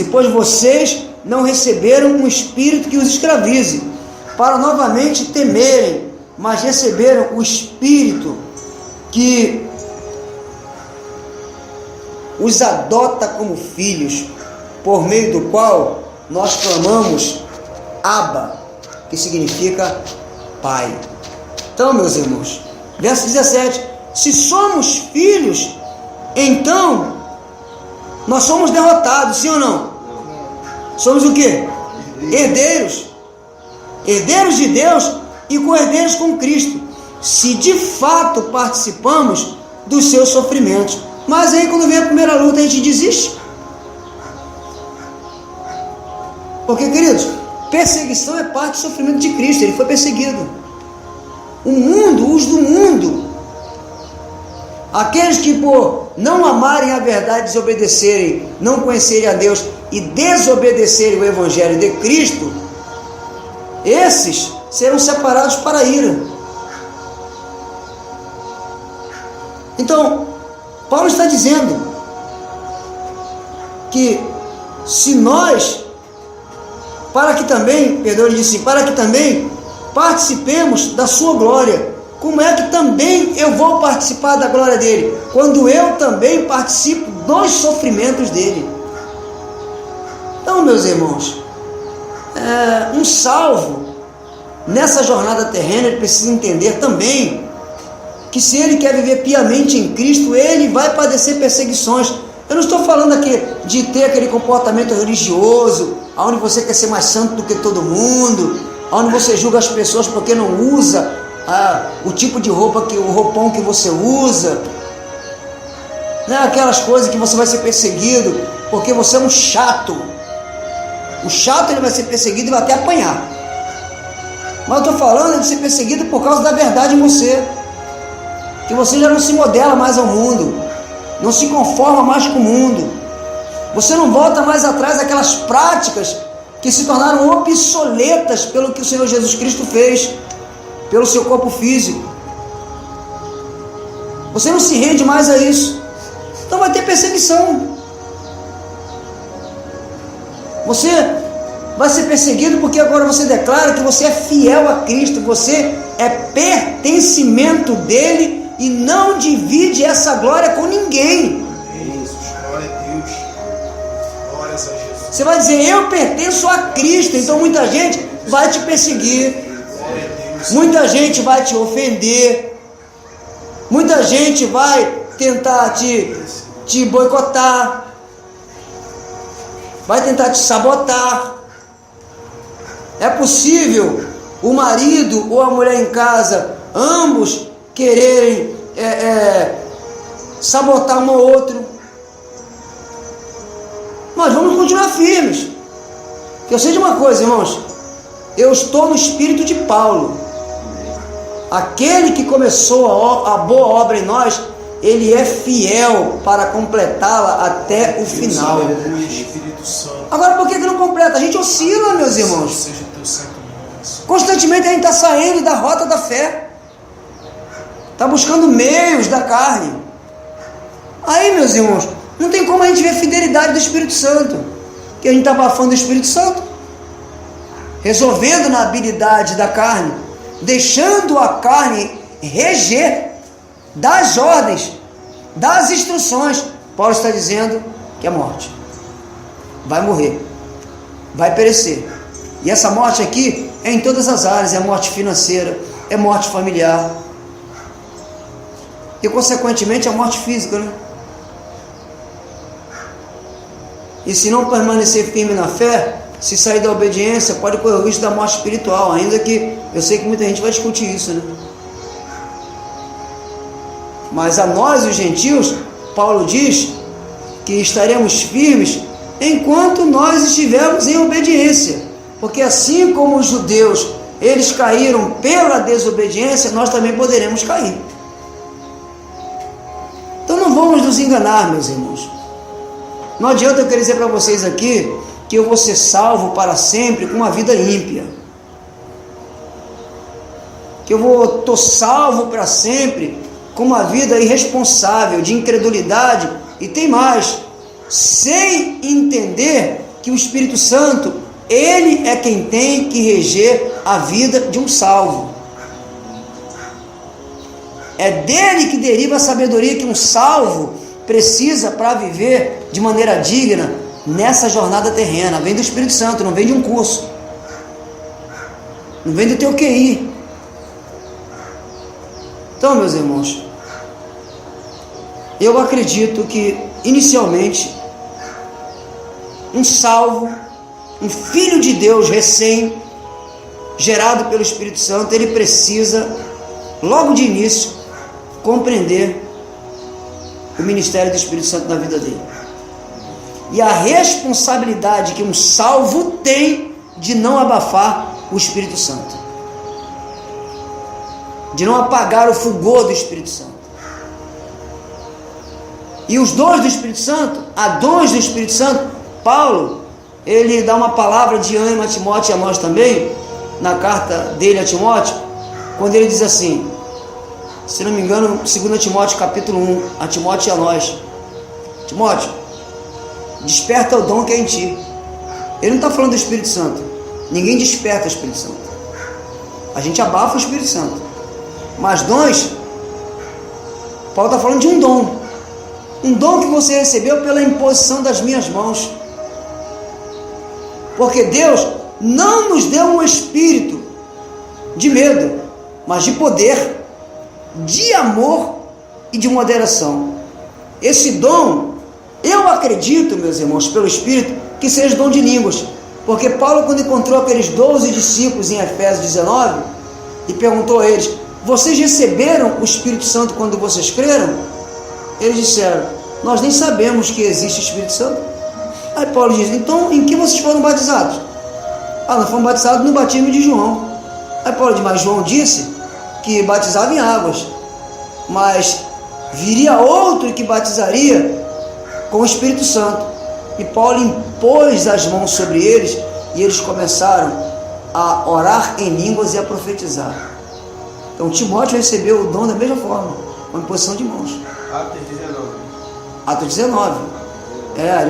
pois vocês não receberam um espírito que os escravize, para novamente temerem, mas receberam o espírito que os adota como filhos, por meio do qual nós clamamos Abba, que significa Pai. Então, meus irmãos, verso 17: se somos filhos, então nós somos derrotados, sim ou não? Somos o quê? Herdeiros. Herdeiros de Deus e co-herdeiros com Cristo, se de fato participamos dos seus sofrimentos. Mas aí quando vem a primeira luta a gente desiste. Porque, queridos, perseguição é parte do sofrimento de Cristo. Ele foi perseguido. O mundo, os do mundo, aqueles que por não amarem a verdade, desobedecerem, não conhecerem a Deus e desobedecerem o Evangelho de Cristo, esses serão separados para a ira. Então, Paulo está dizendo que se nós, para que também participemos da sua glória, como é que também eu vou participar da glória dele? Quando eu também participo dos sofrimentos dele. Então, meus irmãos, um salvo nessa jornada terrena, ele precisa entender também que se ele quer viver piamente em Cristo, ele vai padecer perseguições. Eu não estou falando aqui de ter aquele comportamento religioso, onde você quer ser mais santo do que todo mundo, onde você julga as pessoas porque não usa o tipo de roupa, o roupão que você usa, não é aquelas coisas que você vai ser perseguido porque você é um chato. O chato, ele vai ser perseguido e vai até apanhar. Mas eu estou falando de ser perseguido por causa da verdade em você, que você já não se modela mais ao mundo, não se conforma mais com o mundo, você não volta mais atrás daquelas práticas que se tornaram obsoletas pelo que o Senhor Jesus Cristo fez, pelo seu corpo físico. Você não se rende mais a isso, então vai ter perseguição. Você vai ser perseguido porque agora você declara que você é fiel a Cristo, você é pertencimento dele e não divide essa glória com ninguém. Glória a Deus. Glórias a Jesus. Você vai dizer, eu pertenço a Cristo, então muita gente vai te perseguir, muita gente vai te ofender, muita gente vai tentar te boicotar, vai tentar te sabotar. É possível o marido ou a mulher em casa, ambos quererem sabotar um ao outro. Mas vamos continuar firmes. Que eu sei de uma coisa, irmãos, eu estou no espírito de Paulo. Aquele que começou a boa obra em nós, ele é fiel para completá-la até o final. Agora, por que não completa? A gente oscila, meus irmãos. Constantemente a gente está saindo da rota da fé, está buscando meios da carne. Aí, meus irmãos, não tem como a gente ver a fidelidade do Espírito Santo, que a gente está abafando o Espírito Santo, resolvendo na habilidade da carne, deixando a carne reger das ordens, das instruções. Paulo está dizendo que é morte, vai morrer, vai perecer. E essa morte aqui é em todas as áreas, é morte financeira, é morte familiar e consequentemente a morte física, né? E se não permanecer firme na fé, se sair da obediência, pode correr o risco da morte espiritual, ainda que eu sei que muita gente vai discutir isso, né? Mas a nós, os gentios, Paulo diz que estaremos firmes enquanto nós estivermos em obediência, porque assim como os judeus, eles caíram pela desobediência, nós também poderemos cair. Então não vamos nos enganar, meus irmãos. Não adianta eu querer dizer para vocês aqui que eu vou ser salvo para sempre com uma vida ímpia, que eu estou salvo para sempre com uma vida irresponsável, de incredulidade, e tem mais, sem entender que o Espírito Santo, ele é quem tem que reger a vida de um salvo. É dele que deriva a sabedoria que um salvo precisa para viver de maneira digna nessa jornada terrena. Vem do Espírito Santo, não vem de um curso, não vem do teu QI. Então, meus irmãos, eu acredito que inicialmente um salvo, um filho de Deus recém gerado pelo Espírito Santo, ele precisa logo de início compreender o ministério do Espírito Santo na vida dele e a responsabilidade que um salvo tem de não abafar o Espírito Santo, de não apagar o fulgor do Espírito Santo. E os dons do Espírito Santo, há dons do Espírito Santo. Paulo, ele dá uma palavra de ânimo a Timóteo e a nós também, na carta dele a Timóteo, quando ele diz assim, se não me engano, 2 Timóteo capítulo 1, a Timóteo e a nós: Timóteo, desperta o dom que é em ti. Ele não está falando do Espírito Santo, ninguém desperta o Espírito Santo, a gente abafa o Espírito Santo, mas dons, Paulo está falando de um dom que você recebeu pela imposição das minhas mãos, porque Deus não nos deu um espírito de medo, mas de poder, de amor e de moderação. Esse dom, eu acredito, meus irmãos, pelo Espírito, que seja dom de línguas, porque Paulo, quando encontrou aqueles 12 discípulos em Efésios 19 e perguntou a eles: vocês receberam o Espírito Santo quando vocês creram? Eles disseram: nós nem sabemos que existe o Espírito Santo. Aí Paulo diz: então em que vocês foram batizados? Nós fomos batizados no batismo de João. Aí Paulo diz: mas João disse que batizava em águas, mas viria outro que batizaria com o Espírito Santo. E Paulo impôs as mãos sobre eles e eles começaram a orar em línguas e a profetizar. Então Timóteo recebeu o dom da mesma forma, com a imposição de mãos. Atos 19.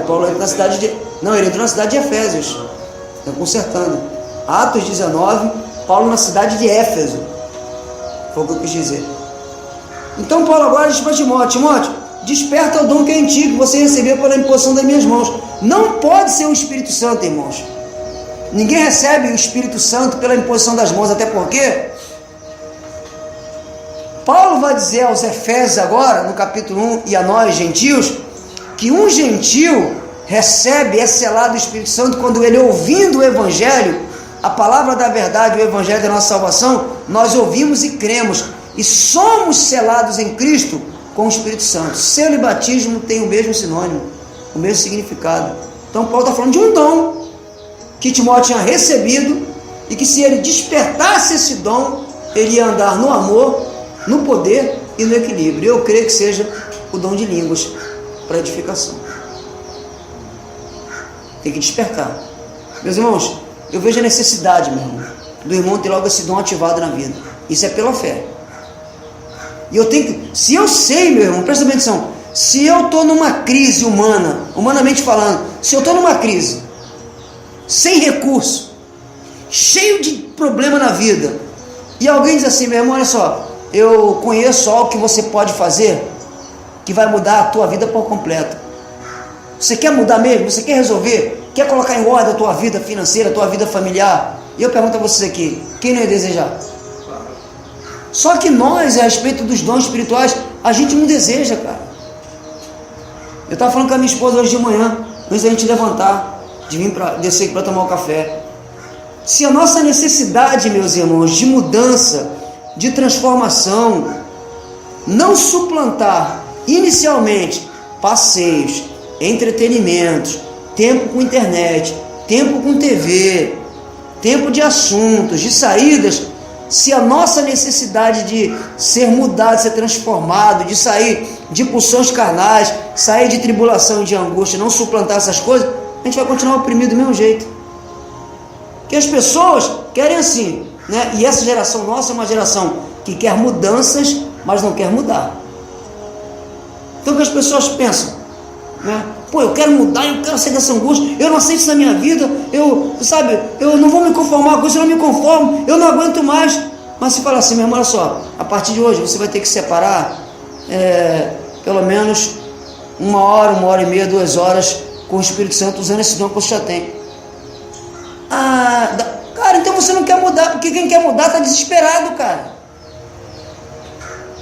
Paulo entrou na cidade de... ele entrou na cidade de Efésios. Está consertando. Atos 19, Paulo na cidade de Éfeso. Foi o que eu quis dizer. Então Paulo agora diz para Timóteo: Timóteo, desperta o dom que é em ti, que você recebeu pela imposição das minhas mãos. Não pode ser o Espírito Santo, irmãos. Ninguém recebe o Espírito Santo pela imposição das mãos, até porque Paulo vai dizer aos Efésios agora, no capítulo 1, e a nós, gentios, que um gentio recebe, é selado do Espírito Santo quando ele, ouvindo o Evangelho, a palavra da verdade, o Evangelho da nossa salvação, nós ouvimos e cremos, e somos selados em Cristo com o Espírito Santo. Selo e batismo têm o mesmo sinônimo, o mesmo significado. Então Paulo está falando de um dom que Timóteo tinha recebido, e que se ele despertasse esse dom, ele ia andar no amor, no poder e no equilíbrio. Eu creio que seja o dom de línguas para edificação. Tem que despertar. Meus irmãos, eu vejo a necessidade, meu irmão, do irmão ter logo esse dom ativado na vida. Isso é pela fé. E eu tenho que, se eu sei, meu irmão, presta bem atenção, se eu estou numa crise humanamente falando, se eu estou numa crise, sem recurso, cheio de problema na vida, e alguém diz assim: meu irmão, olha só, eu conheço algo que você pode fazer que vai mudar a tua vida por completo. Você quer mudar mesmo? Você quer resolver? Quer colocar em ordem a tua vida financeira, a tua vida familiar? E eu pergunto a vocês aqui: quem não ia desejar? Só que nós, a respeito dos dons espirituais, a gente não deseja, cara. Eu estava falando com a minha esposa hoje de manhã, antes da gente levantar, de vir descer aqui para tomar um café. Se a nossa necessidade, meus irmãos, de mudança, de transformação, não suplantar inicialmente passeios, entretenimentos, tempo com internet, tempo com TV, tempo de assuntos, de saídas, se a nossa necessidade de ser mudado, de ser transformado, de sair de pulsões carnais, sair de tribulação e de angústia, não suplantar essas coisas, a gente vai continuar oprimido do mesmo jeito. Porque as pessoas querem assim, né? E essa geração nossa é uma geração que quer mudanças, mas não quer mudar. Então o que as pessoas pensam, né? pô, eu quero mudar, eu quero sair dessa angústia, eu não aceito isso na minha vida, eu não vou me conformar com isso, eu não me conformo, eu não aguento mais. Mas se fala assim, meu irmão, olha só, a partir de hoje você vai ter que separar pelo menos 1 hora, 1h30, 2 horas com o Espírito Santo, usando esse dom que você já tem. Cara, então você não quer mudar, porque quem quer mudar está desesperado, cara.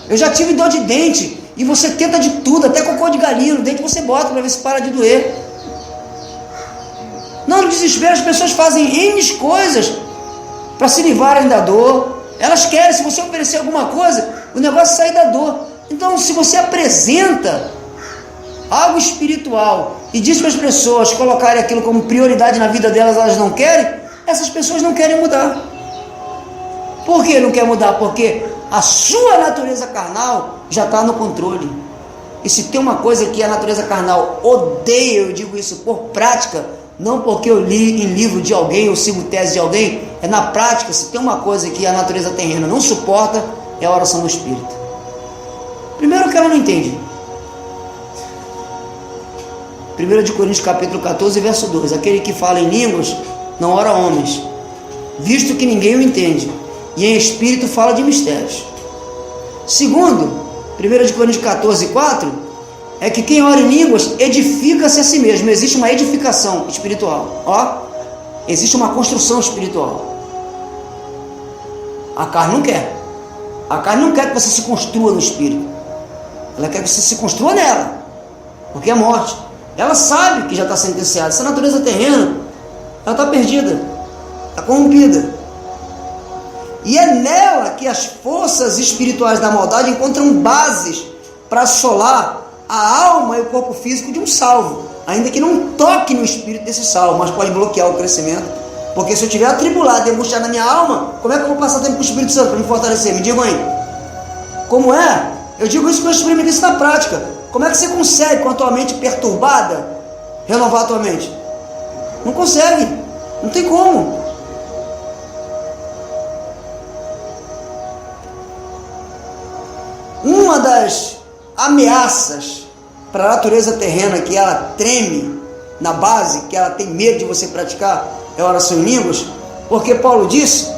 Eu já tive dor de dente, e você tenta de tudo, até cocô de galinha no dente você bota para ver se para de doer. Não, no desespero as pessoas fazem N coisas para se livrarem da dor. Elas querem, se você oferecer alguma coisa, o negócio é sair da dor. Então, se você apresenta algo espiritual e diz para as pessoas colocarem aquilo como prioridade na vida delas, elas não querem, essas pessoas não querem mudar. Por que não quer mudar? Porque a sua natureza carnal já está no controle. E se tem uma coisa que a natureza carnal odeia, eu digo isso por prática, não porque eu li em livro de alguém ou sigo tese de alguém, é na prática. Se tem uma coisa que a natureza terrena não suporta, é a oração no Espírito. Primeiro que ela não entende. 1 Coríntios capítulo 14, verso 2: aquele que fala em línguas não ora a homens, visto que ninguém o entende, e em espírito fala de mistérios. Segundo, 1 Coríntios 14, 4, é que quem ora em línguas edifica-se a si mesmo. Existe uma edificação espiritual, existe uma construção espiritual. A carne não quer. A carne não quer que você se construa no Espírito, ela quer que você se construa nela, porque é morte. Ela sabe que já está sentenciada. Essa natureza terrena, ela está perdida, está corrompida. E é nela que as forças espirituais da maldade encontram bases para assolar a alma e o corpo físico de um salvo, ainda que não toque no espírito desse salvo, mas pode bloquear o crescimento. Porque se eu estiver atribulado e angustiado na minha alma, como é que eu vou passar tempo com o Espírito Santo para me fortalecer? Me digam aí. Como é? Eu digo isso porque eu experimentei isso na prática. Como é que você consegue, com a tua mente perturbada, renovar a tua mente? Não consegue, não tem como. Uma das ameaças para a natureza terrena, que ela treme na base, que ela tem medo de você praticar, é a oração em línguas, porque Paulo disse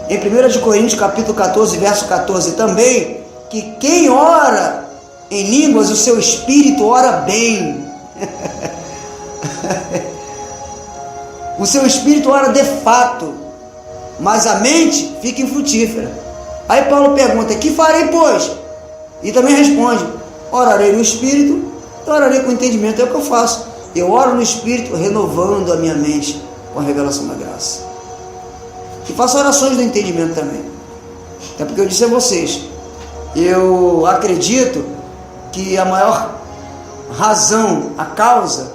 em 1 Coríntios capítulo 14, verso 14 também, que quem ora em línguas, o seu espírito ora bem. O seu espírito ora de fato, mas a mente fica infrutífera. Aí Paulo pergunta: que farei, pois? E também responde: orarei no Espírito, orarei com entendimento. É o que eu faço. Eu oro no Espírito, renovando a minha mente com a revelação da graça. E faço orações do entendimento também. Até porque eu disse a vocês, eu acredito que a maior razão, a causa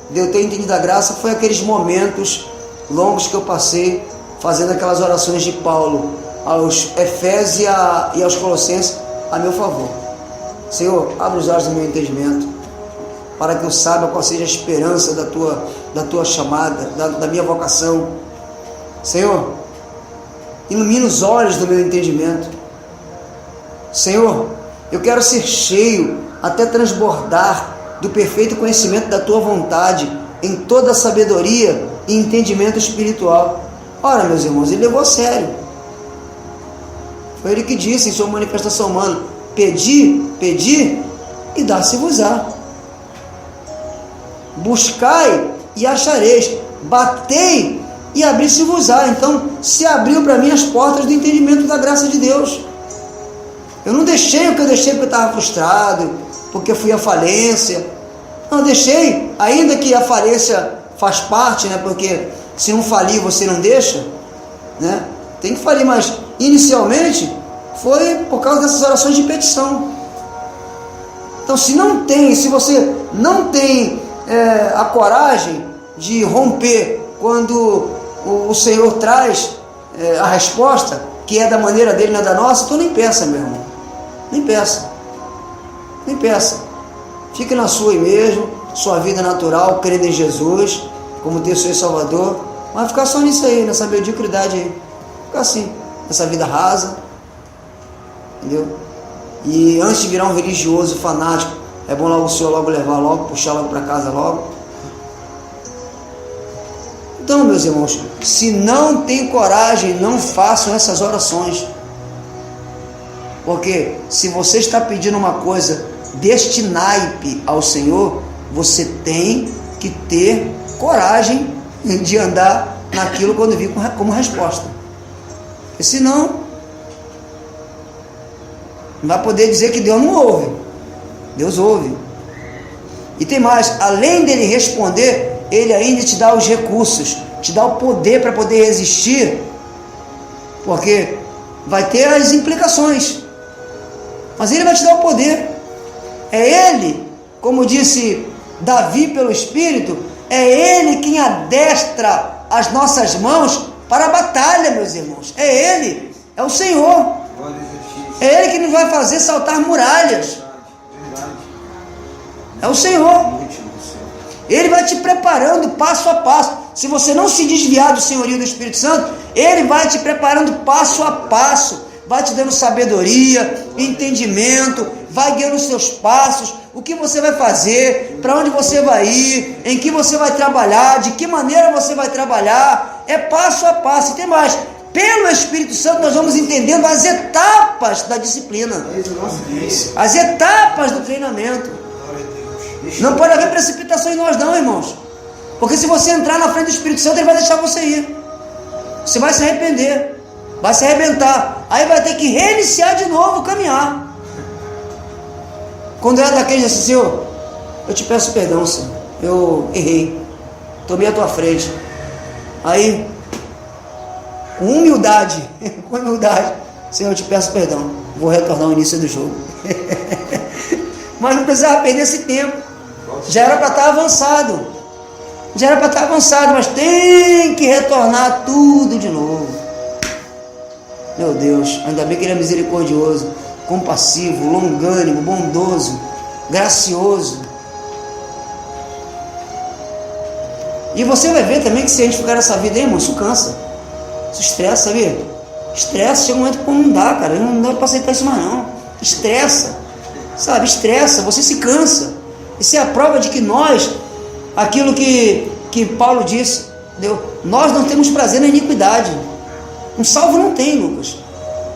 de eu ter entendido a graça foi aqueles momentos longos que eu passei fazendo aquelas orações de Paulo aos Efésios e aos Colossenses a meu favor. Senhor, abre os olhos do meu entendimento, para que eu saiba qual seja a esperança da tua chamada, da minha vocação. Senhor, ilumina os olhos do meu entendimento. Senhor, eu quero ser cheio até transbordar do perfeito conhecimento da tua vontade, em toda a sabedoria e entendimento espiritual. Ora, meus irmãos, ele levou a sério. Foi ele que disse em sua manifestação humana: pedi e dá-se-vos-á. Buscai e achareis, batei e abri-se-vos-á. Então se abriu para mim as portas do entendimento da graça de Deus. Eu não deixei o que eu deixei porque eu estava frustrado, porque eu fui à falência. Não, deixei, ainda que a falência faz parte, né? Porque se não falir você não deixa, né? Tem que falir, mas inicialmente foi por causa dessas orações de petição. Então se você não tem a coragem de romper quando o Senhor traz a resposta, que é da maneira dele, não é da nossa, então nem peça, meu irmão, nem peça, fique na sua aí mesmo, sua vida natural, crendo em Jesus como teu Senhor e Salvador, mas ficar só nisso aí, nessa mediocridade aí, ficar assim, nessa vida rasa, entendeu? E antes de virar um religioso fanático, É bom logo o senhor logo levar logo, puxar logo para casa logo. Então, meus irmãos, se não tem coragem, não façam essas orações. Porque se você está pedindo uma coisa deste naipe ao Senhor, você tem que ter coragem de andar naquilo quando vir como resposta. Porque senão, não vai poder dizer que Deus não ouve. Deus ouve. E tem mais, além dele responder, ele ainda te dá os recursos, te dá o poder para poder resistir, porque vai ter as implicações, mas ele vai te dar o poder. É ele, como disse Davi pelo Espírito, é ele quem adestra as nossas mãos para a batalha, meus irmãos. É ele, é o Senhor. É ele que nos vai fazer saltar muralhas. É o Senhor. Ele vai te preparando passo a passo. Se você não se desviar do senhorio do Espírito Santo, ele vai te preparando passo a passo, vai te dando sabedoria, entendimento, vai guiando os seus passos, o que você vai fazer, para onde você vai ir, em que você vai trabalhar, de que maneira você vai trabalhar. É passo a passo. E tem mais, pelo Espírito Santo nós vamos entendendo as etapas da disciplina, as etapas do treinamento. Não pode haver precipitação em nós não, irmãos, porque se você entrar na frente do Espírito Santo, ele vai deixar você ir. Você vai se arrepender, vai se arrebentar, aí vai ter que reiniciar de novo, caminhar. Quando era daquele assim, Senhor, eu te peço perdão, Senhor, eu errei, tomei a tua frente. Aí, com humildade, Senhor, eu te peço perdão, vou retornar ao início do jogo. Mas não precisava perder esse tempo, já era para estar avançado. Mas tem que retornar tudo de novo. Meu Deus, ainda bem que ele é misericordioso, compassivo, longânimo, bondoso, gracioso. E você vai ver também que se a gente ficar nessa vida aí, irmão, isso cansa, isso estressa, sabia? Estressa, chega um momento que não dá, cara, não dá para aceitar isso mais não. Estressa, sabe? Estressa, você se cansa. Isso é a prova de que nós, aquilo que Paulo disse, nós não temos prazer na iniquidade. Um salvo não tem, Lucas.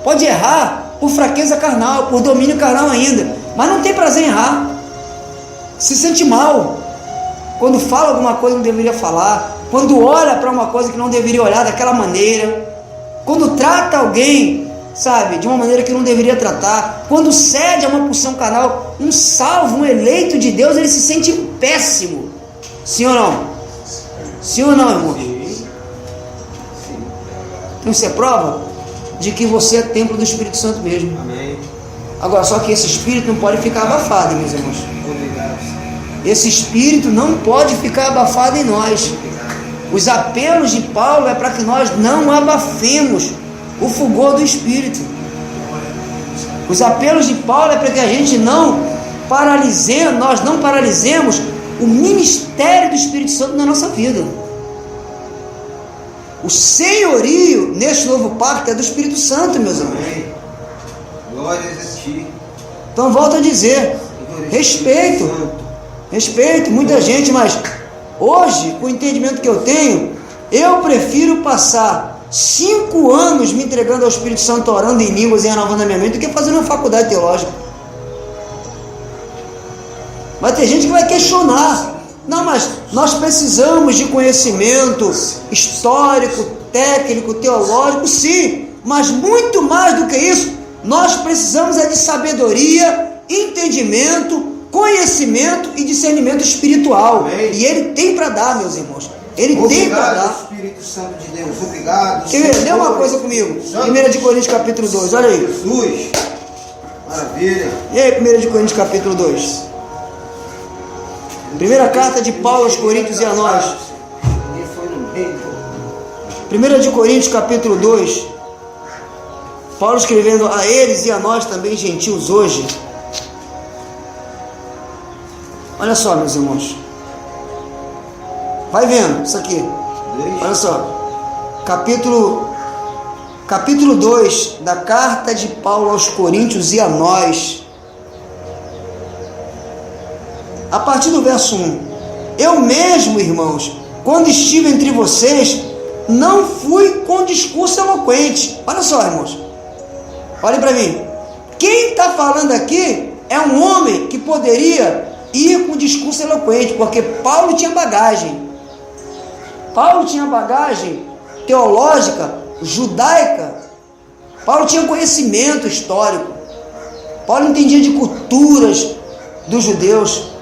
Pode errar por fraqueza carnal, por domínio carnal ainda, mas não tem prazer em errar. Se sente mal quando fala alguma coisa que não deveria falar, quando olha para uma coisa que não deveria olhar daquela maneira, quando trata alguém, sabe, de uma maneira que não deveria tratar, quando cede a uma pulsão carnal. Um salvo, um eleito de Deus, ele se sente péssimo. Sim ou não? Sim ou não, irmão? Então isso é prova de que você é templo do Espírito Santo mesmo. Amém. Agora, só que esse Espírito não pode ficar abafado, meus irmãos. Esse Espírito não pode ficar abafado em nós. Os apelos de Paulo é para que nós não abafemos o fulgor do Espírito. Os apelos de Paulo é para que a gente não paralisemos, nós não paralisemos o ministério do Espírito Santo na nossa vida. O senhorio neste novo pacto é do Espírito Santo, meus irmãos. Glória a ti. Então volto a dizer, respeito, muita gente, mas hoje, com o entendimento que eu tenho, eu prefiro passar 5 anos me entregando ao Espírito Santo, orando em línguas e renovando a minha mente, do que fazendo uma faculdade teológica. Vai ter gente que vai questionar. Não, mas nós precisamos de conhecimento histórico, técnico, teológico, sim, mas muito mais do que isso, nós precisamos de sabedoria, entendimento, conhecimento e discernimento espiritual. Amém. E ele tem para dar, meus irmãos. Ele tem para dar. Espírito Santo de Deus, obrigado. Lê uma coisa comigo. 1 Coríntios capítulo 2, olha aí. Jesus, maravilha. E aí, 1 Coríntios capítulo 2. Primeira carta de Paulo aos Coríntios e a nós. 1 Coríntios capítulo 2. Paulo escrevendo a eles e a nós também, gentios, hoje. Olha só, meus irmãos. Vai vendo isso aqui. Olha só. Capítulo 2 da carta de Paulo aos Coríntios e a nós. a partir do verso 1. Eu mesmo, irmãos, quando estive entre vocês, não fui com discurso eloquente. Olha só, irmãos. Olhem para mim. Quem está falando aqui é um homem que poderia ir com discurso eloquente, porque Paulo tinha bagagem. Paulo tinha bagagem teológica, judaica. Paulo tinha conhecimento histórico. Paulo entendia de culturas dos judeus.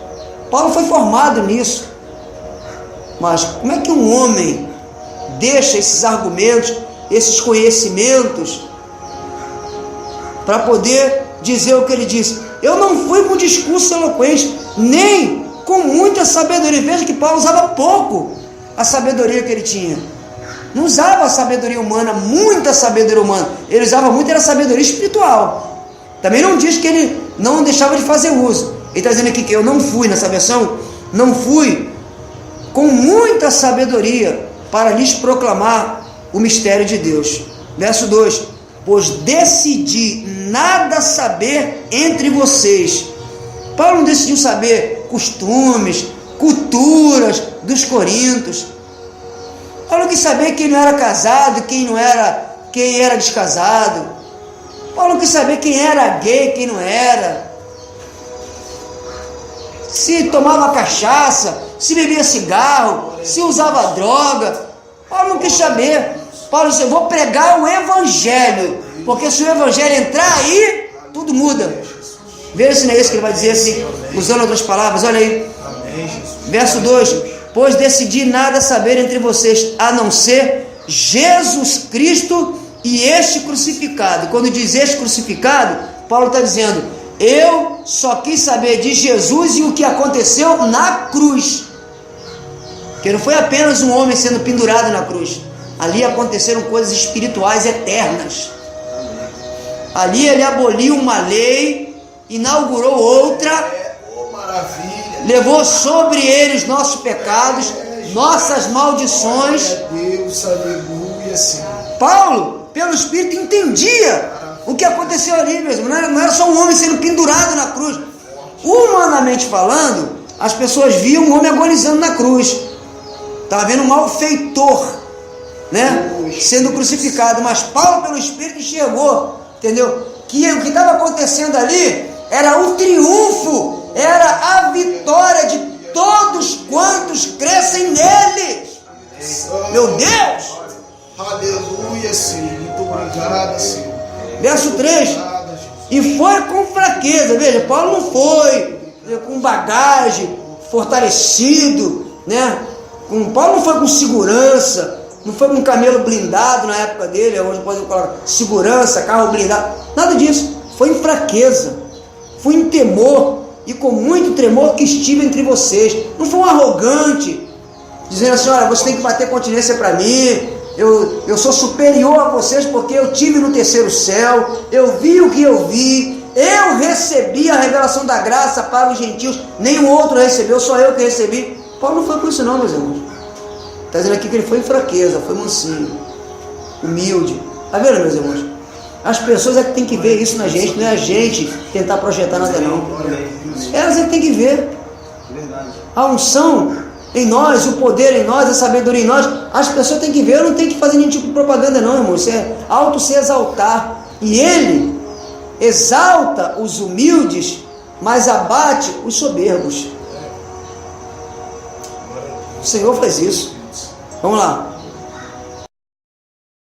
Paulo foi formado nisso. Mas como é que um homem deixa esses argumentos, esses conhecimentos, para poder dizer o que ele disse? Eu não fui com discurso eloquente, nem com muita sabedoria. Veja que Paulo usava pouco a sabedoria que ele tinha. Não usava a sabedoria humana, muita sabedoria humana. Ele usava muito, era sabedoria espiritual. Também não diz que ele não deixava de fazer uso. Ele está dizendo aqui que eu não fui, nessa versão, não fui com muita sabedoria para lhes proclamar o mistério de Deus. Verso 2: pois decidi nada saber entre vocês. Paulo não decidiu saber costumes, culturas dos coríntios. Paulo não quis saber quem não era casado, quem era descasado. Paulo não quis saber quem era gay, quem não era. Se tomava cachaça, se bebia cigarro, se usava droga. Paulo não quis saber. Paulo disse: eu vou pregar o evangelho, porque se o evangelho entrar aí, tudo muda. Veja se não é isso que ele vai dizer, assim, usando outras palavras. Olha aí, verso 2: pois decidi nada saber entre vocês, a não ser Jesus Cristo e este crucificado. Quando diz este crucificado, Paulo está dizendo: eu só quis saber de Jesus e o que aconteceu na cruz. Que não foi apenas um homem sendo pendurado na cruz. Ali aconteceram coisas espirituais eternas. Ali ele aboliu uma lei, inaugurou outra, levou sobre ele os nossos pecados, nossas maldições. Deus, aleluia, Senhor. Paulo, pelo Espírito, entendia o que aconteceu ali mesmo. Não era só um homem sendo pendurado na cruz. Humanamente falando, as pessoas viam um homem agonizando na cruz. Estava vendo um malfeitor, né, sendo crucificado. Mas Paulo, pelo Espírito, enxergou, entendeu? Que o que estava acontecendo ali era o triunfo, era a vitória de todos quantos crescem nele. Meu Deus! Aleluia, Senhor. Muito obrigado, Senhor. Verso 3: e foi com fraqueza. Veja, Paulo não foi com bagagem, fortalecido, né? Paulo não foi com segurança, não foi com um camelo blindado na época dele, onde pode colocar segurança, carro blindado, nada disso. Foi em fraqueza, foi em temor, e com muito tremor que estive entre vocês. Não foi um arrogante, dizendo assim: olha, você tem que bater continência para mim, eu sou superior a vocês porque eu tive no terceiro céu, eu vi o que eu vi, eu recebi a revelação da graça para os gentios, nenhum outro recebeu, só eu que recebi. Paulo não foi por isso não, meus irmãos. Está dizendo aqui que ele foi em fraqueza, foi mansinho, humilde. Está vendo, meus irmãos? As pessoas é que tem que ver isso na gente, não é a gente tentar projetar nada não. Elas é que tem que ver. A unção em nós, o poder em nós, a sabedoria em nós, as pessoas têm que ver. Eu não tenho que fazer nenhum tipo de propaganda não, irmão. Isso é auto se exaltar. E ele exalta os humildes, mas abate os soberbos. O Senhor faz isso. Vamos lá.